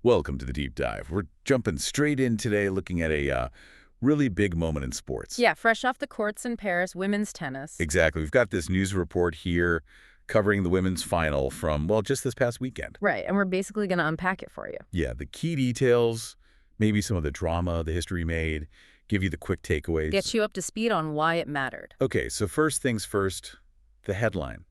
Welcome to the deep dive. We're jumping straight in today looking at a really big moment in sports. Yeah, fresh off the courts in Paris, women's tennis. Exactly. We've got this news report here covering the women's final from, well, just this past weekend. Right, and we're basically going to unpack it for you. Yeah, the key details, maybe some of the drama, the history made, give you the quick takeaways. Get you up to speed on why it mattered. Okay, so first things first, the headline.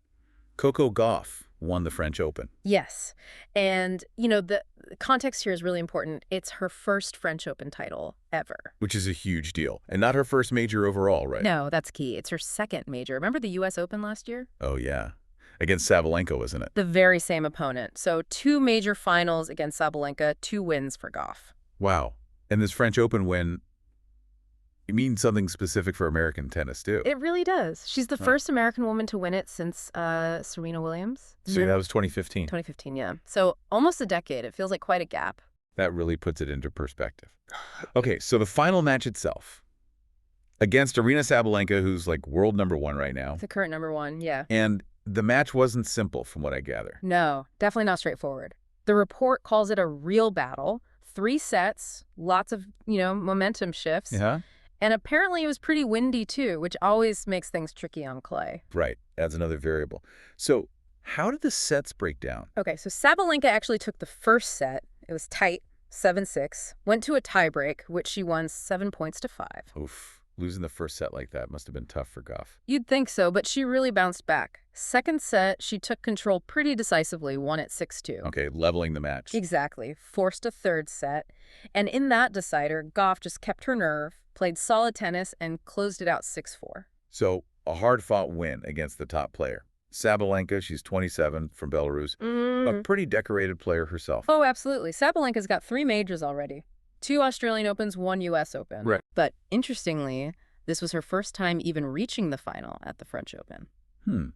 Coco Gauff won the French Open. Yes, and, the context here is really important. It's her first French Open title ever. Which is a huge deal. And not her first major overall, right? No, that's key. It's her second major. Remember the U.S. Open last year? Oh, yeah. Against Sabalenka, wasn't it? The very same opponent. So 2 major finals against Sabalenka, 2 wins for Gauff. Wow. And this French Open win, it means something specific for American tennis, too. It really does. She's the first American woman to win it since Serena Williams. So that was 2015. 2015, yeah. So almost a decade. It feels like quite a gap. That really puts it into perspective. Okay, so the final match itself, against Aryna Sabalenka, who's like world #1 right now. The current #1, yeah. And the match wasn't simple, from what I gather. No, definitely not straightforward. The report calls it a real battle. 3 sets, lots of, momentum shifts. Yeah? And apparently it was pretty windy, too, which always makes things tricky on clay. Right. Adds another variable. So how did the sets break down? Okay, so Sabalenka actually took the first set. It was tight, 7-6. Went to a tiebreak, which she won 7 points to 5. Oof. Losing the first set like that must have been tough for Gauff. You'd think so, but she really bounced back. Second set, she took control pretty decisively, won at 6-2. Okay, leveling the match. Exactly. Forced a third set. And in that decider, Gauff just kept her nerve, played solid tennis, and closed it out 6-4. So a hard-fought win against the top player. Sabalenka, she's 27, from Belarus, a pretty decorated player herself. Oh, absolutely. Sabalenka's got 3 majors already. 2 Australian Opens, 1 U.S. Open. Right. But interestingly, this was her first time even reaching the final at the French Open.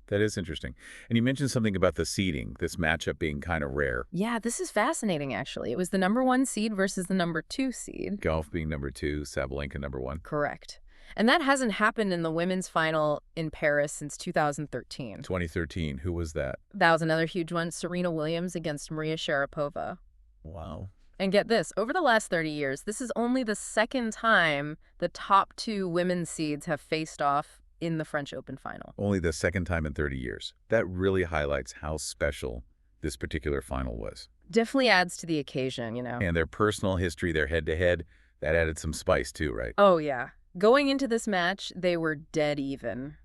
That is interesting. And you mentioned something about the seeding, this matchup being kind of rare. Yeah, this is fascinating, actually. It was the #1 seed versus the #2 seed. Gauff being #2, Sabalenka #1. Correct. And that hasn't happened in the women's final in Paris since 2013. 2013, who was that? That was another huge one, Serena Williams against Maria Sharapova. Wow. And get this, over the last 30 years, this is only the second time the top 2 women's seeds have faced off in the French Open final. Only the second time in 30 years. That really highlights how special this particular final was. Definitely adds to the occasion, And their personal history, their head-to-head, that added some spice too, right? Oh, yeah. Going into this match, they were dead even.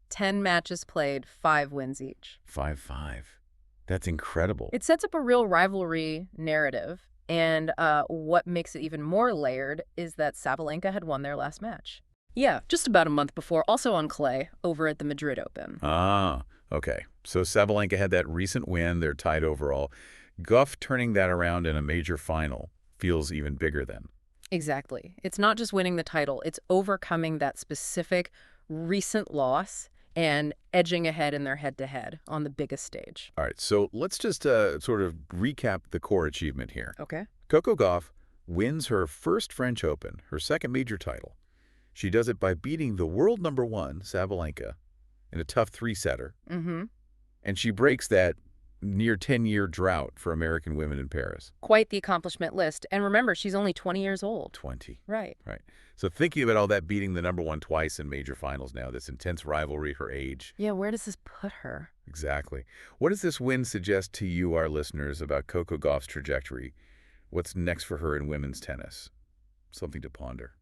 10 matches played, 5 wins each. 5-5. That's incredible. It sets up a real rivalry narrative. And what makes it even more layered is that Sabalenka had won their last match. Yeah, just about a month before, also on clay, over at the Madrid Open. Ah, okay. So Sabalenka had that recent win. They're tied overall. Gauff turning that around in a major final feels even bigger then. Exactly. It's not just winning the title. It's overcoming that specific recent loss and edging ahead in their head-to-head on the biggest stage. All right, so let's just sort of recap the core achievement here. Okay. Coco Gauff wins her first French Open, her second major title. She does it by beating the world #1, Sabalenka, in a tough 3-setter. And she breaks that near 10-year drought for American women in Paris. Quite the accomplishment list. And remember, she's only 20 years old. 20. Right. Right. So thinking about all that, beating the #1 twice in major finals now, this intense rivalry, her age. Yeah, where does this put her? Exactly. What does this win suggest to you, our listeners, about Coco Gauff's trajectory? What's next for her in women's tennis? Something to ponder.